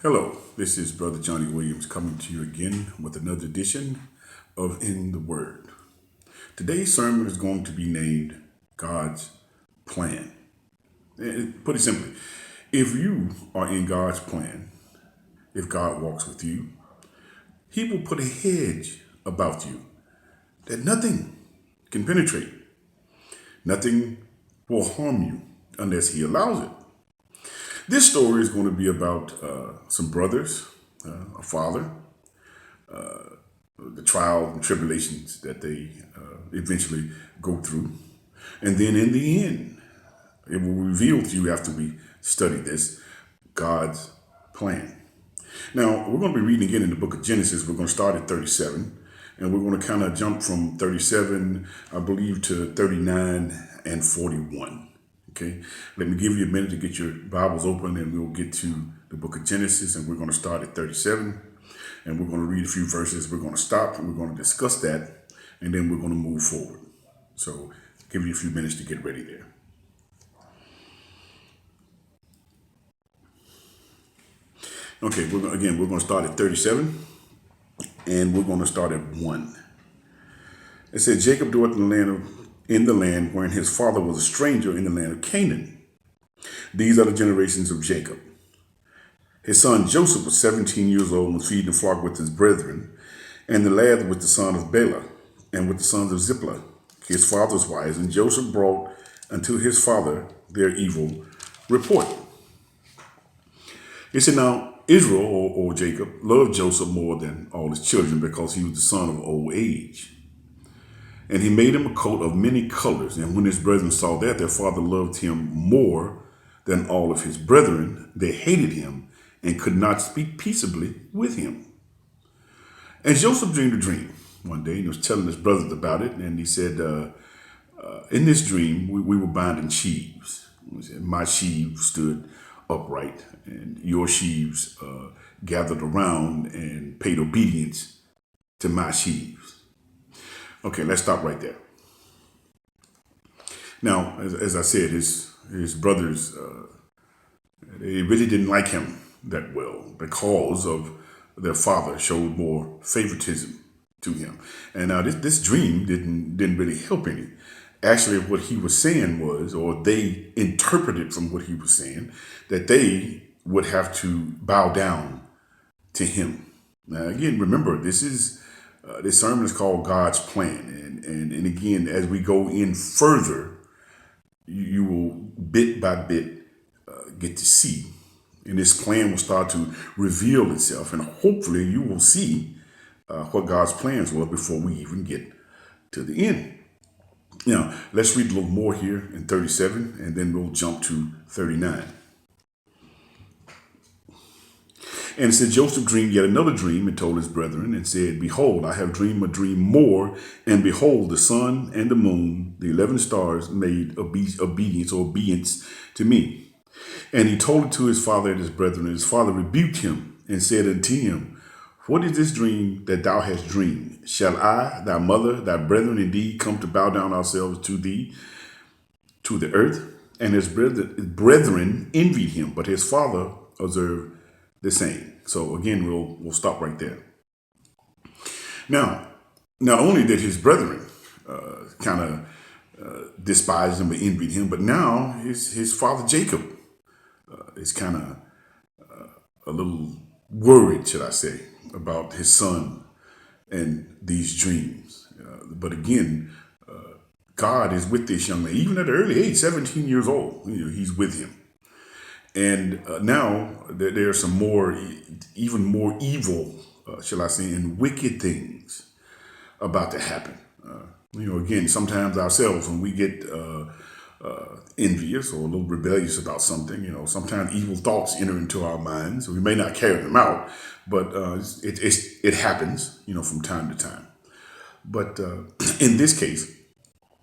Hello, this is Brother Johnny Williams coming to you again with another edition of In the Word. Today's sermon is going to be named God's Plan. Put it simply, if you are in God's plan, if God walks with you, He will put a hedge about you that nothing can penetrate. Nothing will harm you unless He allows it. This story is going to be about some brothers, a father, the trials and tribulations that they eventually go through. And then in the end, it will reveal to you after we study this God's plan. Now, we're going to be reading again in the book of Genesis. We're going to start at 37, and we're going to kind of jump from 37, I believe, to 39 and 41. Okay, let me give you a minute to get your Bibles open, and we'll get to the book of Genesis, and we're going to start at 37, and we're going to read a few verses. We're going to stop, and we're going to discuss that, and then we're going to move forward. So, give you a few minutes to get ready there. Okay, we're going to start at 37, and we're going to start at 1. It said, Jacob dwelt in the land wherein his father was a stranger in the land of Canaan. These are the generations of Jacob. His son Joseph was 17 years old and was feeding the flock with his brethren, and the lad was the son of Bela, and with the sons of Ziplah, his father's wives, and Joseph brought unto his father their evil report. He said, now Israel, or Jacob, loved Joseph more than all his children because he was the son of old age. And he made him a coat of many colors. And when his brethren saw that their father loved him more than all of his brethren, they hated him and could not speak peaceably with him. And Joseph dreamed a dream one day, and he was telling his brothers about it. And he said, in this dream, we were binding sheaves. He said, my sheaves stood upright, and your sheaves gathered around and paid obedience to my sheaves. Okay, let's stop right there. Now, as I said, his brothers, they really didn't like him that well because of their father showed more favoritism to him. And now this dream didn't really help any. Actually, what he was saying was, or they interpreted from what he was saying, that they would have to bow down to him. Now, again, remember, this sermon is called God's Plan. And again, as we go in further, you will bit by bit get to see. And this plan will start to reveal itself. And hopefully you will see what God's plans were before we even get to the end. Now, let's read a little more here in 37, and then we'll jump to 39. And it said, Joseph dreamed yet another dream and told his brethren and said, behold, I have dreamed a dream more. And behold, the sun and the moon, the 11 stars made obedience to me. And he told it to his father and his brethren. And his father rebuked him and said unto him, what is this dream that thou hast dreamed? Shall I, thy mother, thy brethren indeed come to bow down ourselves to thee, to the earth? And his brethren envied him, but his father observed the same. So again, we'll stop right there. Now, not only did his brethren kind of despise him and envied him, but now his father Jacob is kind of a little worried, should I say, about his son and these dreams. But again, God is with this young man, even at an early age, 17 years old. He's with him. And now there are some even more evil, shall I say, and wicked things about to happen. Again, sometimes ourselves, when we get envious or a little rebellious about something, sometimes evil thoughts enter into our minds. We may not carry them out, but it happens, from time to time. But in this case,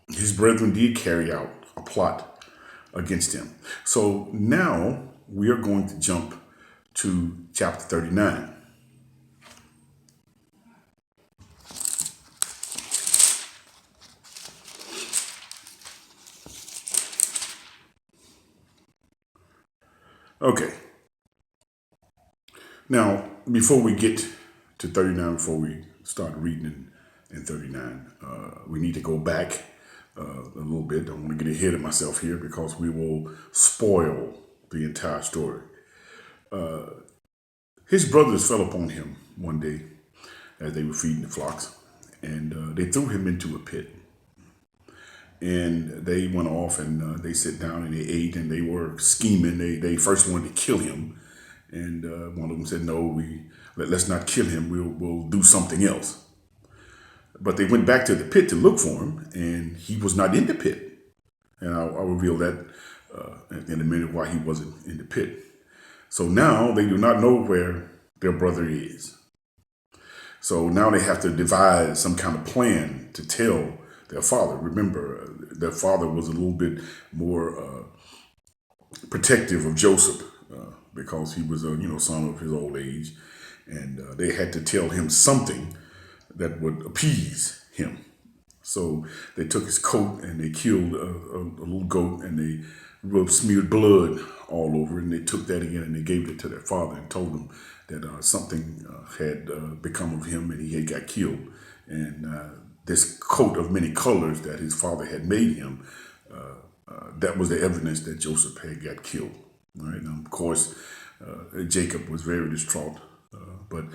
his brethren did carry out a plot against him. So now we are going to jump to chapter 39. Okay. Now, before we get to 39, before we start reading in 39, we need to go back a little bit. I don't want to get ahead of myself here because we will spoil the entire story. His brothers fell upon him one day as they were feeding the flocks, and they threw him into a pit. And they went off and they sat down and they ate and they were scheming. They first wanted to kill him, and one of them said, "No, let's not kill him. We'll do something else." But they went back to the pit to look for him, and he was not in the pit. And I'll reveal that in a minute why he wasn't in the pit. So now they do not know where their brother is. So now they have to devise some kind of plan to tell their father. Remember, their father was a little bit more protective of Joseph because he was a son of his old age, and they had to tell him something that would appease him. So they took his coat and they killed a little goat, and they smeared blood all over it, and they took that again and they gave it to their father and told him that something had become of him and he had got killed. And this coat of many colors that his father had made him, that was the evidence that Joseph had got killed. All right? Now, of course, Jacob was very distraught, but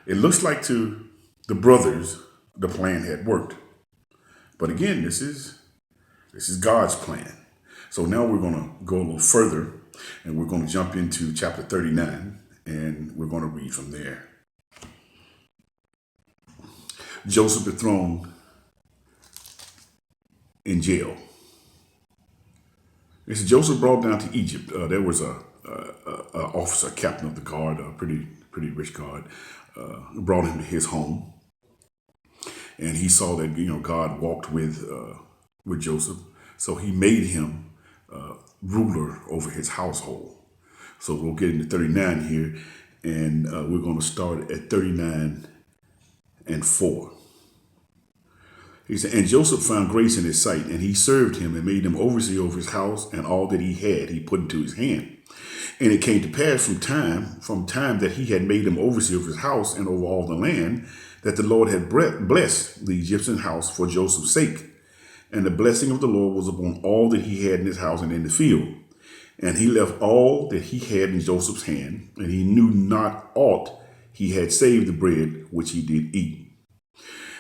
it looks like to the brothers the plan had worked. But again, this is God's plan. So now we're going to go a little further, and we're going to jump into chapter 39, and we're going to read from there. Joseph is thrown in jail. It's Joseph brought down to Egypt. There was a officer, captain of the guard, a pretty rich guard, brought him to his home, and he saw that God walked with Joseph, so he made him ruler over his household. So we'll get into 39 here, and we're going to start at 39 and 4. He said, "And Joseph found grace in his sight, and he served him and made him overseer over his house, and all that he had he put into his hand. And it came to pass from time that he had made him overseer of his house and over all the land, that the Lord had blessed the Egyptian house for Joseph's sake. And the blessing of the Lord was upon all that he had in his house and in the field. And he left all that he had in Joseph's hand, and he knew not aught he had saved the bread which he did eat.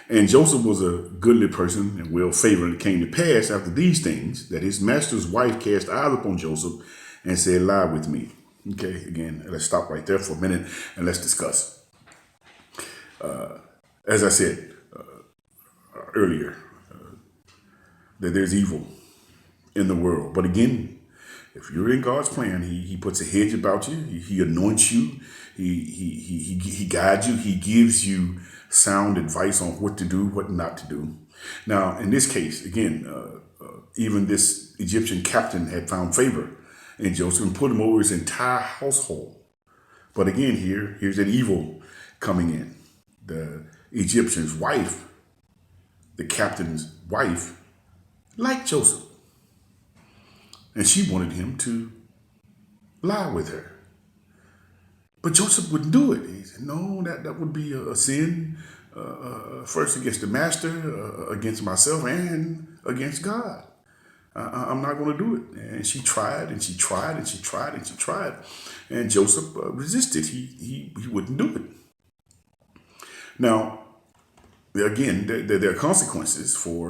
And Joseph was a goodly person and well favored. And it came to pass after these things that his master's wife cast eyes upon Joseph and said, 'Lie with me.'" Okay, again, let's stop right there for a minute and let's discuss. As I said earlier, that there's evil in the world. But again, if you're in God's plan, he puts a hedge about you. He anoints you. He guides you. He gives you sound advice on what to do, what not to do. Now, in this case, again, even this Egyptian captain had found favor in Joseph and put him over his entire household. But again, here's an evil coming in. The Egyptian's wife, the captain's wife, liked Joseph, and she wanted him to lie with her. But Joseph wouldn't do it. He said, "No, that would be a sin, first against the master, against myself, and against God. I'm not going to do it." And she tried, and she tried, and she tried, and she tried. And Joseph resisted. He wouldn't do it. Now, again, there are consequences for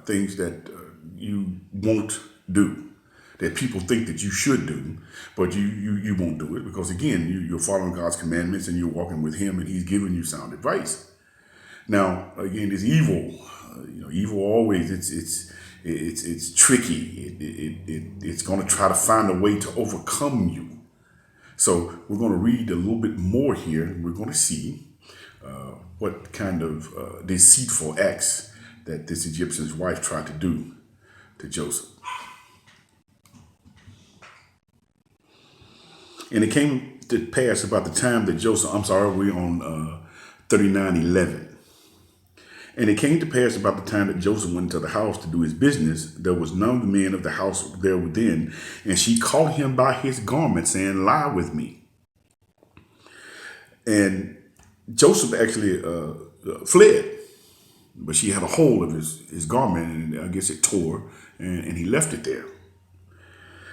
things that you won't do, that people think that you should do, but you won't do it because, again, you're following God's commandments and you're walking with him and he's giving you sound advice. Now, again, it's evil. Evil always, it's tricky. It's going to try to find a way to overcome you. So we're going to read a little bit more here, and we're going to see what kind of deceitful acts that this Egyptian's wife tried to do to Joseph. And it came to pass about the time that Joseph, we're on 39:11. And it came to pass about the time that Joseph went into the house to do his business, there was none of the men of the house there within, and she caught him by his garment, saying, "Lie with me." And Joseph actually fled, but she had a hold of his garment, and I guess it tore, and he left it there.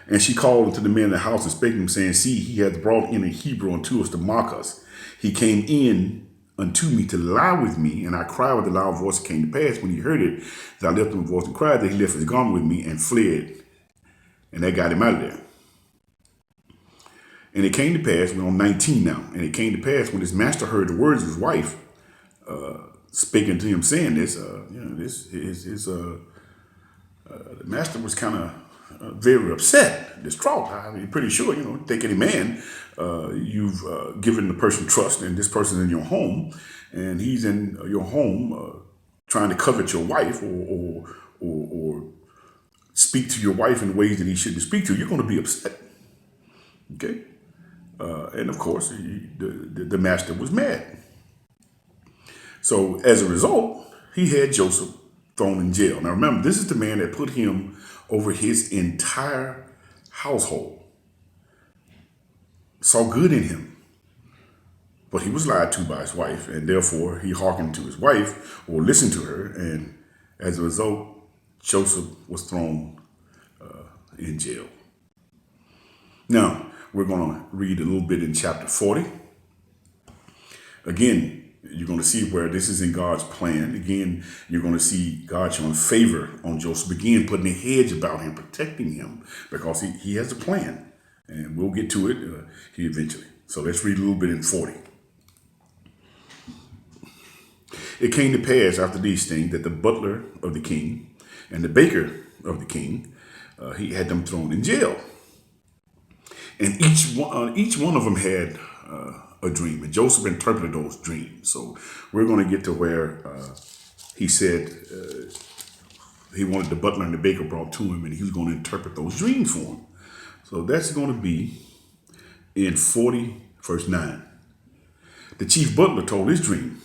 And she called unto the men in the house and spake to him, saying, See, he hath brought in a Hebrew unto us to mock us. He came in unto me to lie with me, and I cried with a loud voice. It came to pass when he heard it, that I lifted my voice and cried, that he left his garment with me and fled. And that got him out of there. And it came to pass, we're on 19 now, and it came to pass when his master heard the words of his wife speaking to him, saying this, the master was kind of very upset, distraught. I mean, pretty sure, take any man, you've given the person trust, and this person in your home, and he's in your home trying to covet your wife or speak to your wife in ways that he shouldn't speak to. You're going to be upset. Okay? And of course, the master was mad. So as a result, he had Joseph thrown in jail. Now remember, this is the man that put him over his entire household. Saw good in him. But he was lied to by his wife, and therefore he hearkened to his wife or listened to her. And as a result, Joseph was thrown in jail. Now, we're going to read a little bit in chapter 40. Again, you're going to see where this is in God's plan. Again, you're going to see God showing favor on Joseph. Again, putting a hedge about him, protecting him, because he has a plan. And we'll get to it eventually. So let's read a little bit in 40. It came to pass after these things that the butler of the king and the baker of the king, he had them thrown in jail. And each one of them had a dream, and Joseph interpreted those dreams. So we're going to get to where he said he wanted the butler and the baker brought to him, and he was going to interpret those dreams for him. So that's going to be in 40, verse 9. The chief butler told his dream.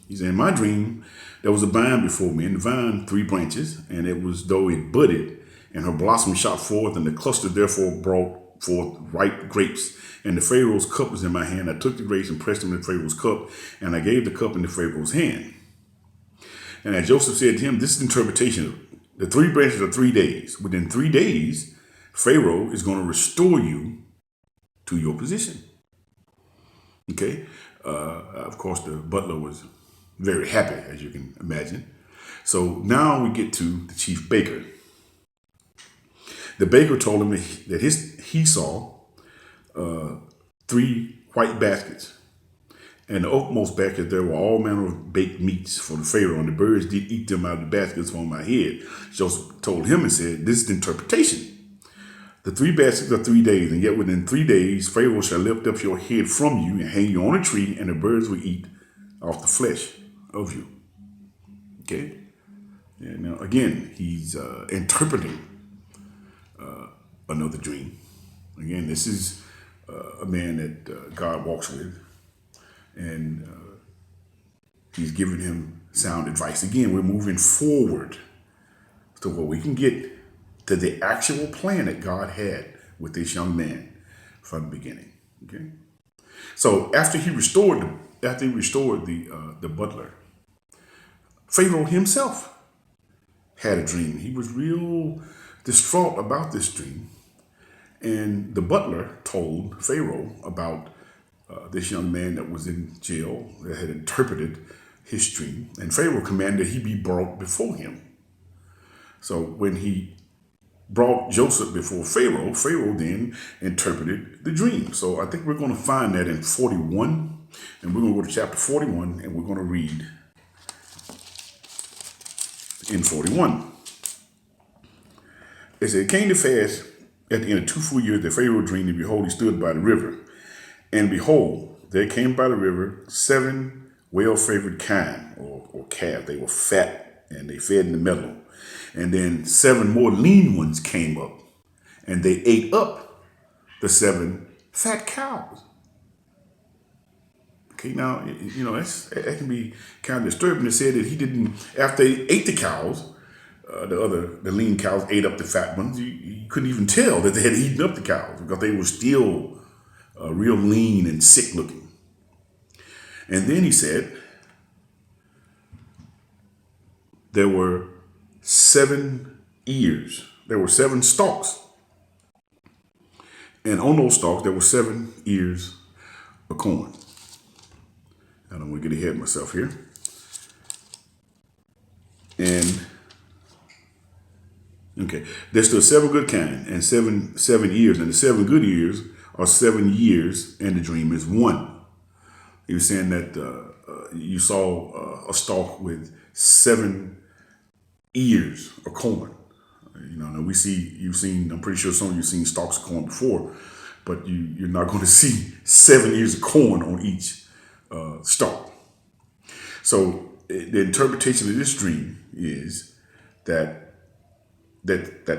He said, in my dream, there was a vine before me, and the vine 3 branches, and it was though it budded, and her blossom shot forth, and the cluster therefore brought forth ripe grapes. And the Pharaoh's cup was in my hand. I took the grapes and pressed them in the Pharaoh's cup, and I gave the cup in the Pharaoh's hand. And as Joseph said to him, this is the interpretation. The 3 branches are 3 days. Within 3 days, Pharaoh is going to restore you to your position. Okay? Of course, the butler was very happy, as you can imagine. So now we get to the chief baker. The baker told him that he saw 3 white baskets. And the uppermost basket, there were all manner of baked meats for the Pharaoh, and the birds did eat them out of the baskets on my head. Joseph told him and said, this is the interpretation. The 3 baskets are 3 days, and yet within 3 days, Pharaoh shall lift up your head from you and hang you on a tree, and the birds will eat off the flesh of you. Okay? Yeah, now, again, he's interpreting another dream. Again, this is a man that God walks with, and he's giving him sound advice. Again, we're moving forward to where we can get to the actual plan that God had with this young man from the beginning. Okay, so after he restored the butler, Pharaoh himself had a dream. He was real distraught about this dream. And the butler told Pharaoh about this young man that was in jail that had interpreted his dream. And Pharaoh commanded he be brought before him. So when he brought Joseph before Pharaoh, Pharaoh then interpreted the dream. So I think we're going to find that in 41. And we're going to go to chapter 41, and we're going to read in 41. It said, it came to pass at the end of 2 full years that Pharaoh dreamed, and behold, he stood by the river. And behold, there came by the river 7 well-favored kine, or calves. They were fat, and they fed in the meadow. And then 7 more lean ones came up, and they ate up the 7 fat cows. Okay, now, that can be kind of disturbing. It said that he didn't, after they ate the cows, the lean cows ate up the fat ones. You couldn't even tell that they had eaten up the cows because they were still real lean and sick looking. And then he said, there were 7 ears. There were 7 stalks. And on those stalks, there were 7 ears of corn. I don't want to get ahead of myself here. And, okay, there stood 7 good kine and seven ears. And the 7 good ears are 7 years, and the dream is 1. He was saying that you saw a stalk with 7 ears of corn. You know, now you've seen, I'm pretty sure some of you've seen stalks of corn before, but you're not going to see 7 ears of corn on each stalk. So the interpretation of this dream is that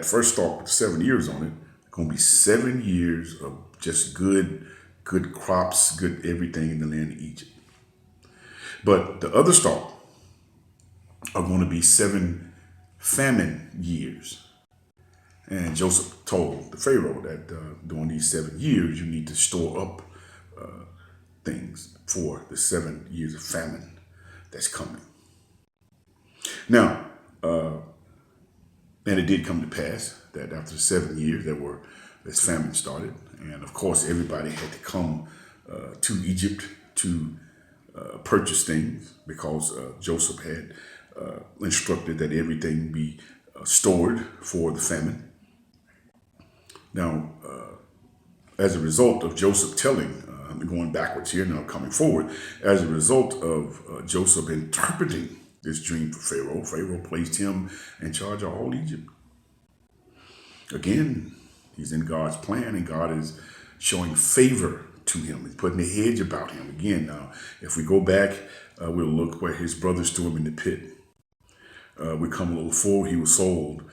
first stalk with 7 ears on it, going to be 7 years of just good crops, good everything in the land of Egypt. But the other stalk are going to be 7 famine years. And Joseph told the Pharaoh that during these 7 years, you need to store up things for the 7 years of famine that's coming. Now, and it did come to pass that after 7 years, this famine started. And of course, everybody had to come to Egypt to purchase things because Joseph had instructed that everything be stored for the famine. Now, as a result of Joseph telling, I'm going backwards here, now coming forward, as a result of Joseph interpreting this dream for Pharaoh, Pharaoh placed him in charge of all Egypt. Again, he's in God's plan, and God is showing favor to him. He's putting a hedge about him. Again, now, if we go back, we'll look where his brothers threw him in the pit. We come a little forward, he was sold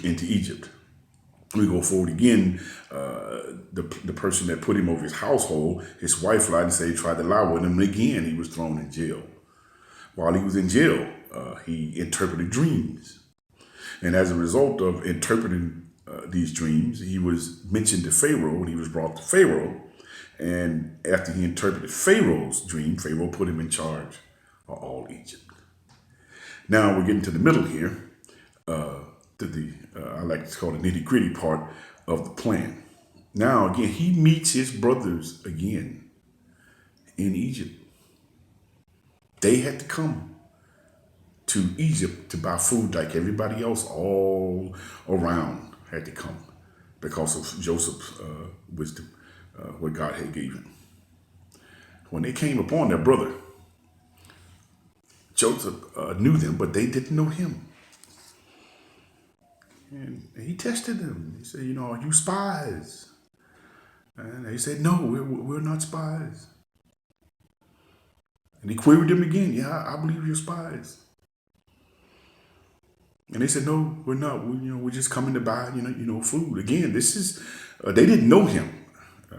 into Egypt. We go forward again, the person that put him over his household, his wife lied and said he tried to lie with him. And again, he was thrown in jail. While he was in jail, he interpreted dreams. And as a result of interpreting these dreams, he was mentioned to Pharaoh when he was brought to Pharaoh. And after he interpreted Pharaoh's dream, Pharaoh put him in charge of all Egypt. Now we're getting to the middle here, I like to call the nitty-gritty part of the plan. Now, again, he meets his brothers again in Egypt. They had to come to Egypt to buy food like everybody else all around had to come because of Joseph's wisdom, what God had given him. When they came upon their brother, Joseph knew them, but they didn't know him. And he tested them. He said, are you spies? And they said, no, we're not spies. And he queried them again. Yeah, I believe you're spies. And they said, no, we're not. We're just coming to buy, food. Again, this is, they didn't know him.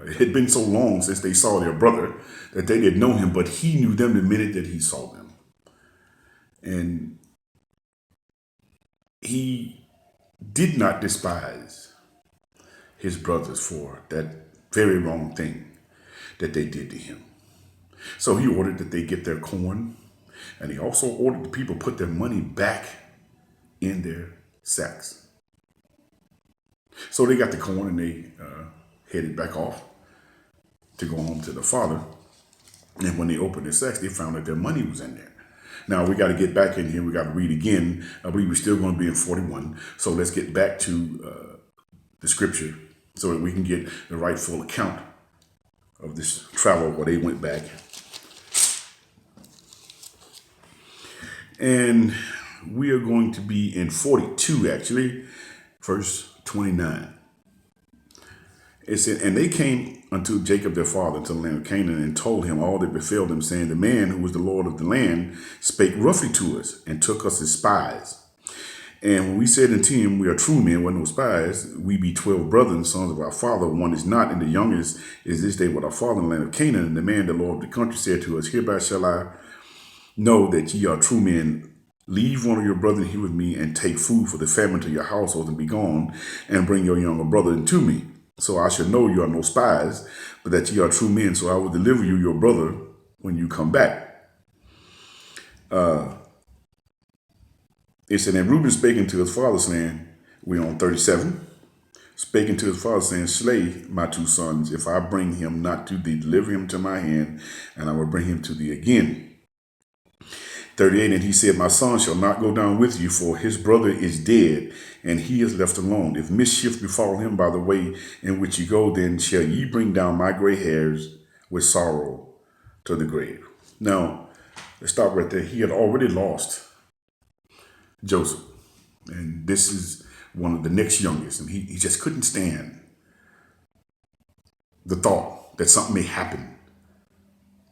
It had been so long since they saw their brother that they didn't know him, but he knew them the minute that he saw them. And he did not despise his brothers for that very wrong thing that they did to him. So he ordered that they get their corn, and he also ordered the people put their money back in their sacks. So they got the corn and they headed back off to go home to the father. And when they opened their sacks, they found that their money was in there. Now, we got to get back in here. We got to read again. I believe we're still going to be in 41. So let's get back to the scripture so that we can get the right full account of this travel where they went back. And we are going to be in 42, actually, verse 29. It said, and they came unto Jacob their father to the land of Canaan and told him all that befell them, saying, the man who was the Lord of the land spake roughly to us and took us as spies. And when we said unto him, we are true men, we're no spies, we be 12 brethren, sons of our father, one is not, and the youngest is this day with our father in the land of Canaan. And the man, the Lord of the country, said to us, hereby shall I know that ye are true men. Leave one of your brethren here with me and take food for the famine to your household and be gone, and bring your younger brother unto me. So I shall know you are no spies, but that ye are true men. So I will deliver you your brother when you come back. It said, and Reuben spake unto his father, saying, we're on 37, spake unto his father, saying, slay my two sons, if I bring him not to thee, deliver him to my hand, and I will bring him to thee again. 38, and he said, my son shall not go down with you, for his brother is dead, and he is left alone. If mischief befall him by the way in which ye go, then shall ye bring down my gray hairs with sorrow to the grave. Now, let's stop right there. He had already lost Joseph, and this is one of the next youngest, and he just couldn't stand the thought that something may happen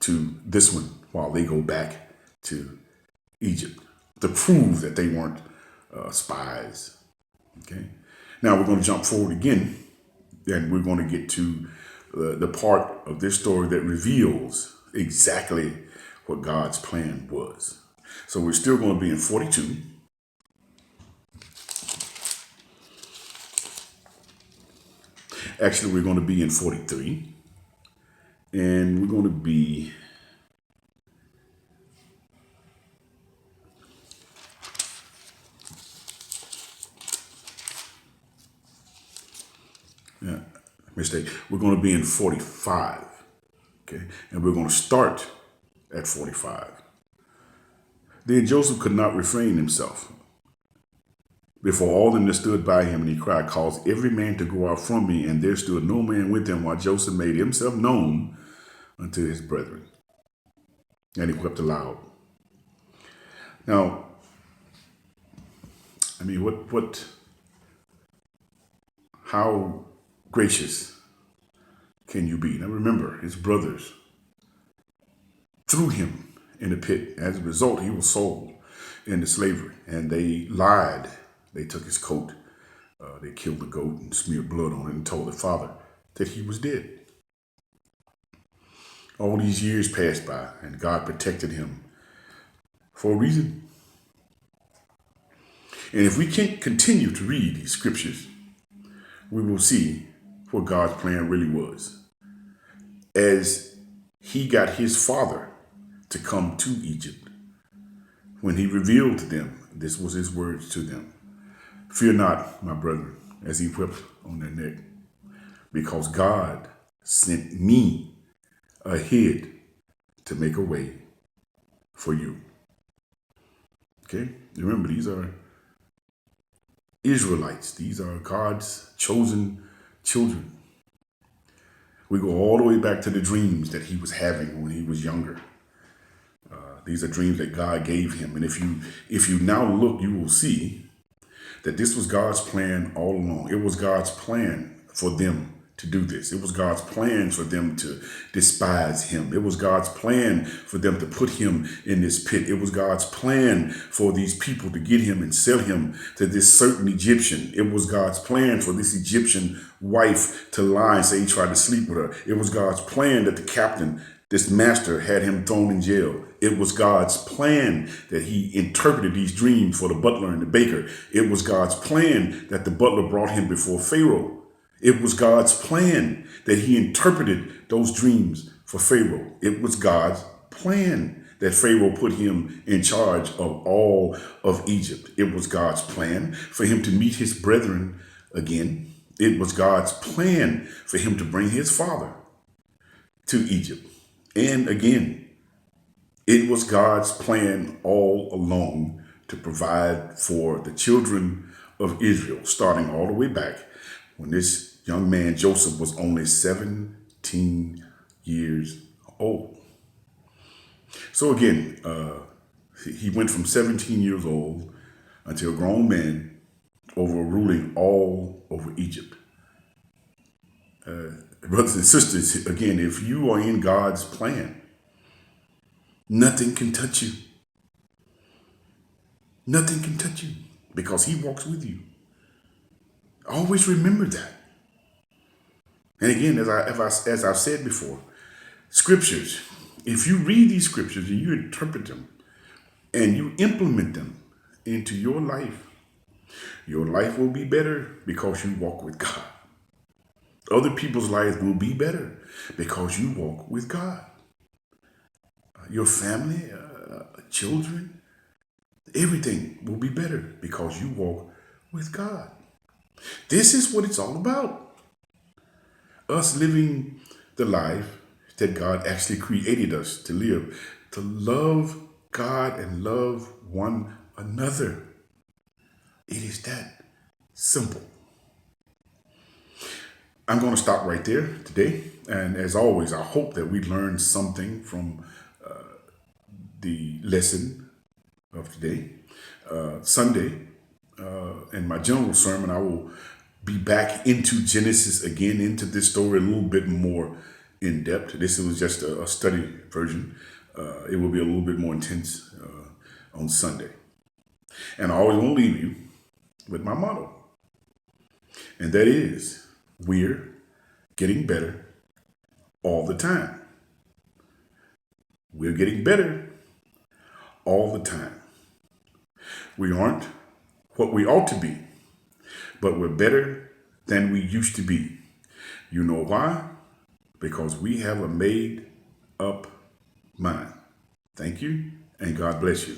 to this one while they go back to Egypt to prove that they weren't spies. Okay. Now we're going to jump forward again, and we're going to get to the part of this story that reveals exactly what God's plan was. So we're still going to be in 42. Actually, we're going to be in 43, and we're going to be mistake. We're going to be in 45. Okay. And we're going to start at 45. Then Joseph could not refrain himself before all them that stood by him, and he cried, cause every man to go out from me. And there stood no man with him, while Joseph made himself known unto his brethren. And he wept aloud. Now, I mean, how gracious can you be? Now remember, his brothers threw him in the pit. As a result, he was sold into slavery, and they lied. They took his coat, they killed the goat and smeared blood on it and told the father that he was dead. All these years passed by, and God protected him for a reason. And if we can't continue to read these scriptures, we will see what God's plan really was. As he got his father to come to Egypt, when he revealed to them, this was his words to them, fear not, my brethren, as he wept on their neck, because God sent me ahead to make a way for you. Okay? Remember, these are Israelites. These are God's chosen children. We go all the way back to the dreams that he was having when he was younger. These are dreams that God gave him. And if you now look, you will see that this was God's plan all along. It was God's plan for them to do this. It was God's plan for them to despise him. It was God's plan for them to put him in this pit. It was God's plan for these people to get him and sell him to this certain Egyptian. It was God's plan for this Egyptian wife to lie and say he tried to sleep with her. It was God's plan that the captain, this master, had him thrown in jail. It was God's plan that he interpreted these dreams for the butler and the baker. It was God's plan that the butler brought him before Pharaoh. It was God's plan that he interpreted those dreams for Pharaoh. It was God's plan that Pharaoh put him in charge of all of Egypt. It was God's plan for him to meet his brethren again. It was God's plan for him to bring his father to Egypt. And again, it was God's plan all along to provide for the children of Israel, starting all the way back when this young man, Joseph, was only 17 years old. So again, he went from 17 years old until a grown man overruling all over Egypt. Brothers and sisters, again, if you are in God's plan, nothing can touch you. Nothing can touch you because he walks with you. Always remember that. And again, as I've said before, scriptures, if you read these scriptures and you interpret them and you implement them into your life will be better because you walk with God. Other people's lives will be better because you walk with God. your family, children, everything will be better because you walk with God. This is what it's all about. Us living the life that God actually created us to live, to love God and love one another. It is that simple. I'm going to stop right there today. And as always, I hope that we learned something from the lesson of today. Sunday, in my general sermon, I will be back into Genesis again, into this story a little bit more in depth. This was just a study version. It will be a little bit more intense on Sunday. And I always want to leave you with my motto. And that is, we're getting better all the time. We're getting better all the time. We aren't what we ought to be, but we're better than we used to be. You know why? Because we have a made up mind. Thank you, and God bless you.